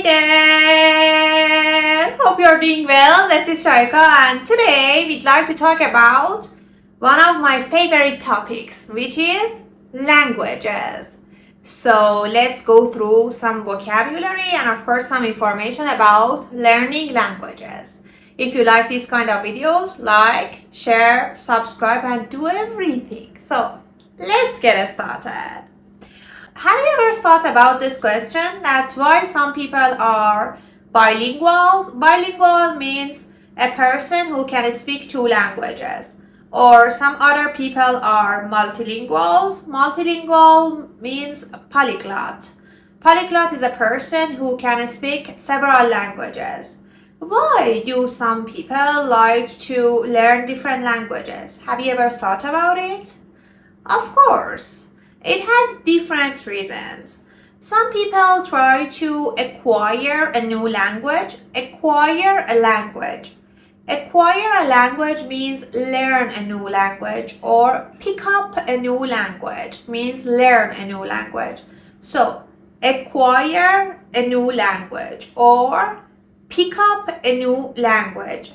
Hey there! Hope you're doing well. This is Shaika, and today we'd like to talk about one of my favorite topics, which is languages. So let's go through some vocabulary and of course some information about learning languages. If you like these kind of videos, like, share, subscribe and do everything. So let's get started. Have you ever thought about this question, that why some people are bilinguals? Bilingual means a person who can speak two languages. Or some other people are multilinguals. Multilingual means polyglot. Polyglot is a person who can speak several languages. Why do some people like to learn different languages? Have you ever thought about it? Of course. It has different reasons. Some people try to acquire a new language. Acquire a language. Acquire a language means learn a new language, or pick up a new language means learn a new language. So, acquire a new language or pick up a new language.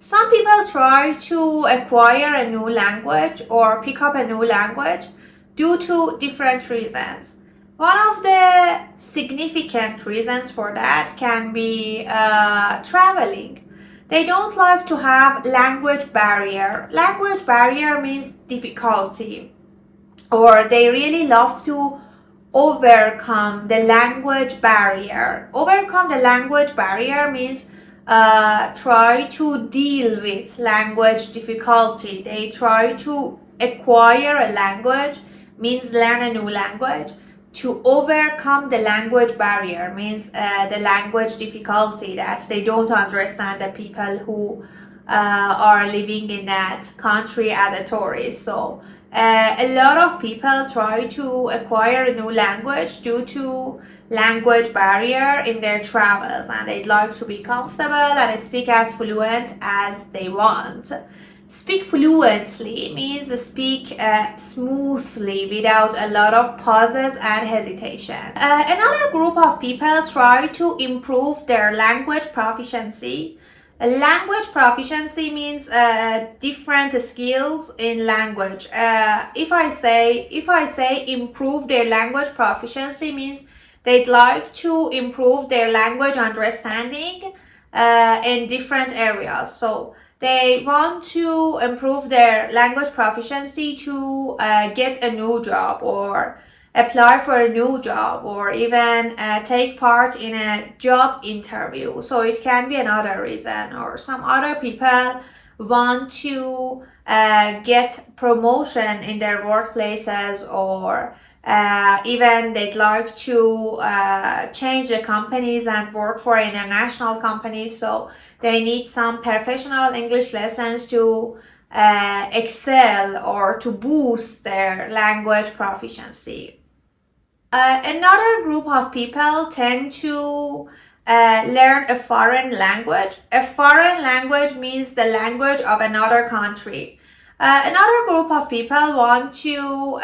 Some people try to acquire a new language or pick up a new language due to different reasons. One of the significant reasons for that can be traveling. They don't like to have language barrier. Language barrier means difficulty, or they really love to overcome the language barrier. Overcome the language barrier means try to deal with language difficulty. They try to acquire a language means learn a new language. To overcome the language barrier means the language difficulty, that they don't understand the people who are living in that country as a tourist. So a lot of people try to acquire a new language due to language barrier in their travels, and they'd like to be comfortable and speak as fluent as they want. Speak fluently means speak smoothly without a lot of pauses and hesitation. Another group of people try to improve their language proficiency. Language proficiency means different skills in language. If I say improve their language proficiency means they'd like to improve their language understanding in different areas. So they want to improve their language proficiency to get a new job, or apply for a new job, or even take part in a job interview. So it can be another reason. Or some other people want to get promotion in their workplaces, or even they'd like to change the companies and work for international companies. So they need some professional English lessons to excel or to boost their language proficiency. Another group of people tend to learn a foreign language. A foreign language means the language of another country. Another group of people want to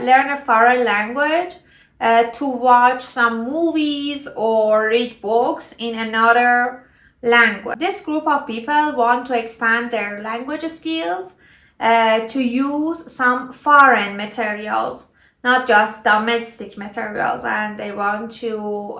learn a foreign language to watch some movies or read books in another language. This group of people want to expand their language skills to use some foreign materials, not just domestic materials, and they want to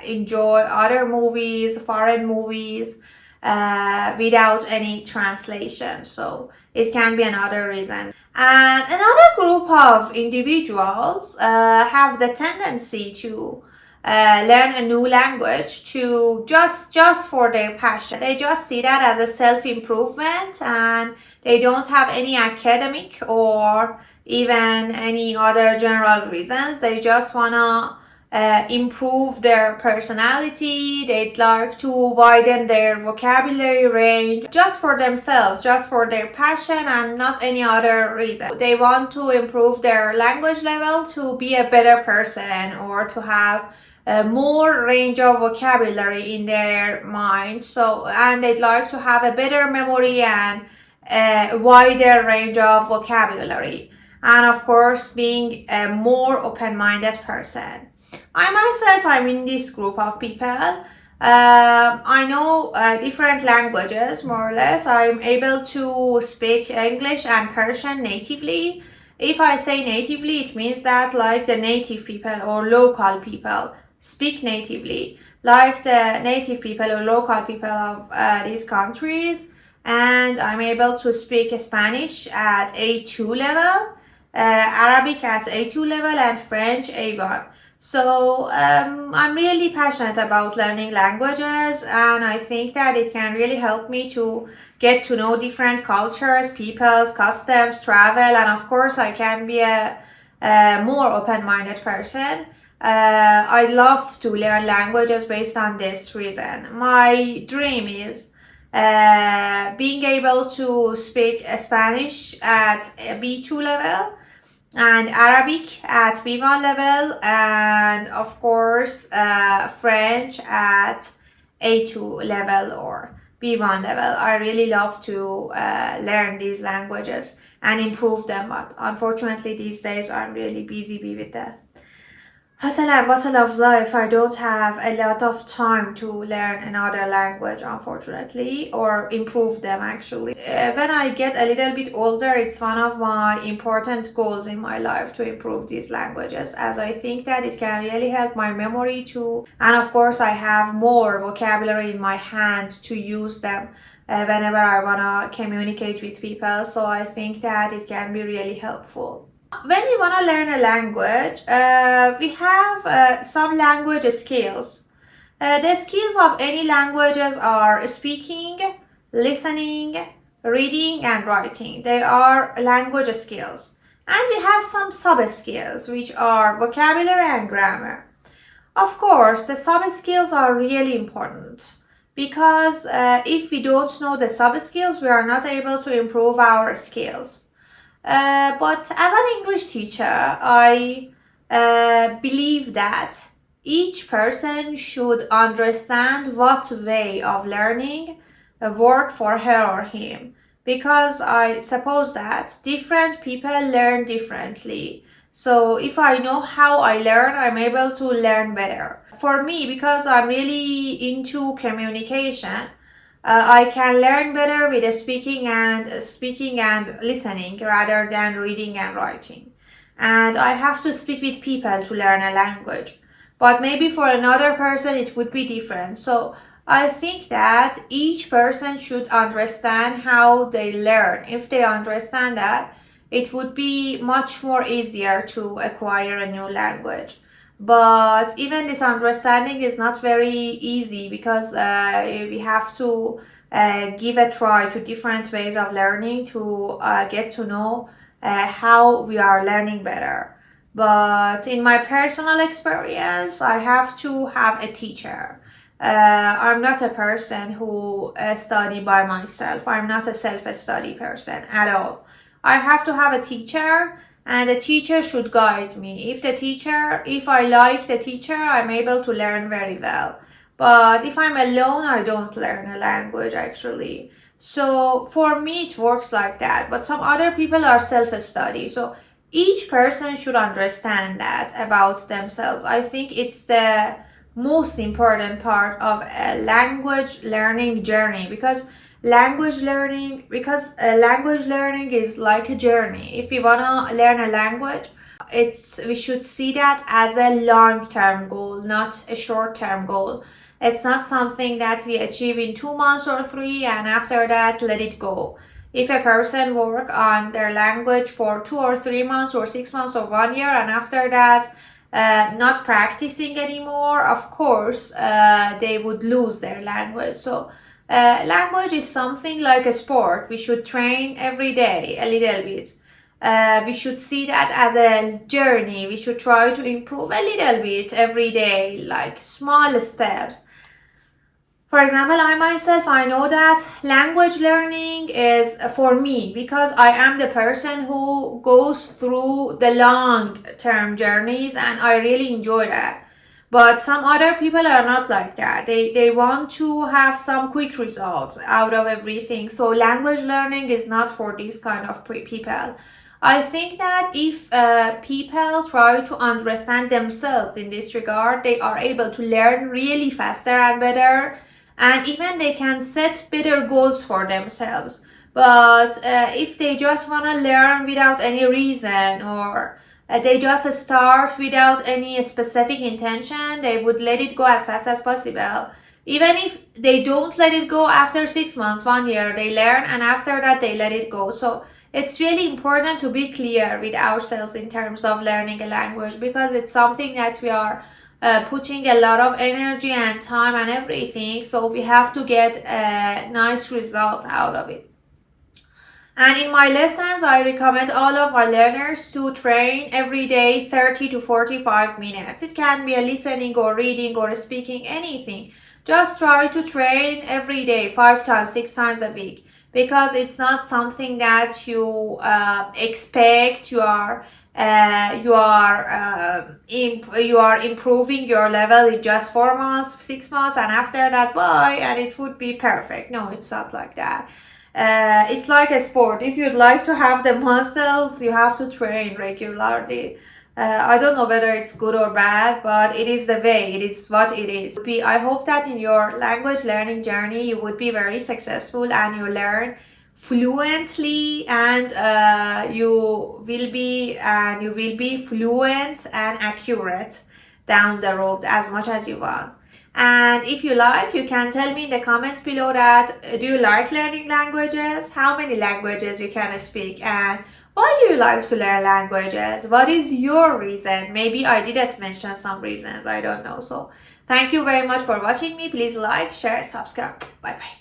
enjoy other movies, foreign movies, without any translation. So it can be another reason. And another group of individuals have the tendency to learn a new language to just for their passion. They just see that as a self-improvement, and they don't have any academic or even any other general reasons. They just wanna improve their personality. They'd like to widen their vocabulary range just for themselves, just for their passion, and not any other reason. They want to improve their language level to be a better person, or to have more range of vocabulary in their mind. So, and they'd like to have a better memory and a wider range of vocabulary, and of course being a more open-minded person. I myself, I'm in this group of people. I know different languages, more or less. I'm able to speak English and Persian natively. If I say natively, it means that like the native people or local people speak natively, like the native people or local people of these countries. And I'm able to speak Spanish at A2 level, Arabic at A2 level, and French A1. So I'm really passionate about learning languages, and I think that it can really help me to get to know different cultures, peoples, customs, travel, and of course I can be a more open-minded person. I love to learn languages based on this reason. My dream is being able to speak Spanish at a B2 level, and Arabic at B1 level, and of course French at A2 level or B1 level. I really love to learn these languages and improve them, but unfortunately these days I'm really busy with the hustle and bustle of life. I don't have a lot of time to learn another language, unfortunately, or improve them actually. When I get a little bit older, it's one of my important goals in my life to improve these languages, as I think that it can really help my memory too. And of course, I have more vocabulary in my hand to use them whenever I want to communicate with people. So I think that it can be really helpful. When we want to learn a language, we have some language skills. The skills of any languages are speaking, listening, reading, and writing. They are language skills. And we have some sub-skills, which are vocabulary and grammar. Of course, the sub-skills are really important because if we don't know the sub-skills, we are not able to improve our skills. But as an English teacher, I believe that each person should understand what way of learning work for her or him, because I suppose that different people learn differently. So if I know how I learn, I'm able to learn better. For me, because I'm really into communication, I can learn better with speaking and listening rather than reading and writing. And I have to speak with people to learn a language. But maybe for another person it would be different. So I think that each person should understand how they learn. If they understand that, it would be much more easier to acquire a new language. But even this understanding is not very easy because we have to give a try to different ways of learning to get to know how we are learning better. But in my personal experience, I have to have a teacher. I'm not a person who study by myself. I'm not a self-study person at all. I have to have a teacher, and the teacher should guide me. If I like the teacher, I'm able to learn very well. But if I'm alone, I don't learn a language actually. So for me, it works like that. But some other people are self-study. So each person should understand that about themselves. I think it's the most important part of a language learning journey, because language learning is like a journey. If we want to learn a language, we should see that as a long-term goal, not a short-term goal. It's not something that we achieve in 2 months or 3 and after that let it go. If a person work on their language for 2 or 3 months or 6 months or 1 year and after that not practicing anymore, of course they would lose their language. So language is something like a sport. We should train every day a little bit. We should see that as a journey. We should try to improve a little bit every day, like small steps. For example, I know that language learning is for me because I am the person who goes through the long-term journeys and I really enjoy that. But some other people are not like that. They want to have some quick results out of everything. So language learning is not for these kind of people. I think that if people try to understand themselves in this regard, they are able to learn really faster and better, and even they can set better goals for themselves. But if they just want to learn without any reason, or they just start without any specific intention, they would let it go as fast as possible. Even if they don't let it go after 6 months, 1 year, they learn, and after that they let it go. So it's really important to be clear with ourselves in terms of learning a language, because it's something that we are putting a lot of energy and time and everything. So we have to get a nice result out of it. And in my lessons, I recommend all of our learners to train every day 30 to 45 minutes. It can be a listening or reading or speaking, anything. Just try to train every day, 5 times, 6 times a week, because it's not something that you expect. You are improving your level in just 4 months, 6 months, and after that, bye, and it would be perfect. No, it's not like that. It's like a sport. If you'd like to have the muscles, you have to train regularly. I don't know whether it's good or bad, but it is the way, it is what it is. I hope that in your language learning journey, you would be very successful and you learn fluently, and you will be fluent and accurate down the road as much as you want. And if you like, you can tell me in the comments below that do you like learning languages? How many languages you can speak, and why do you like to learn languages? What is your reason? Maybe I didn't mention some reasons, I don't know. So thank you very much for watching me. Please like, share, subscribe. Bye bye.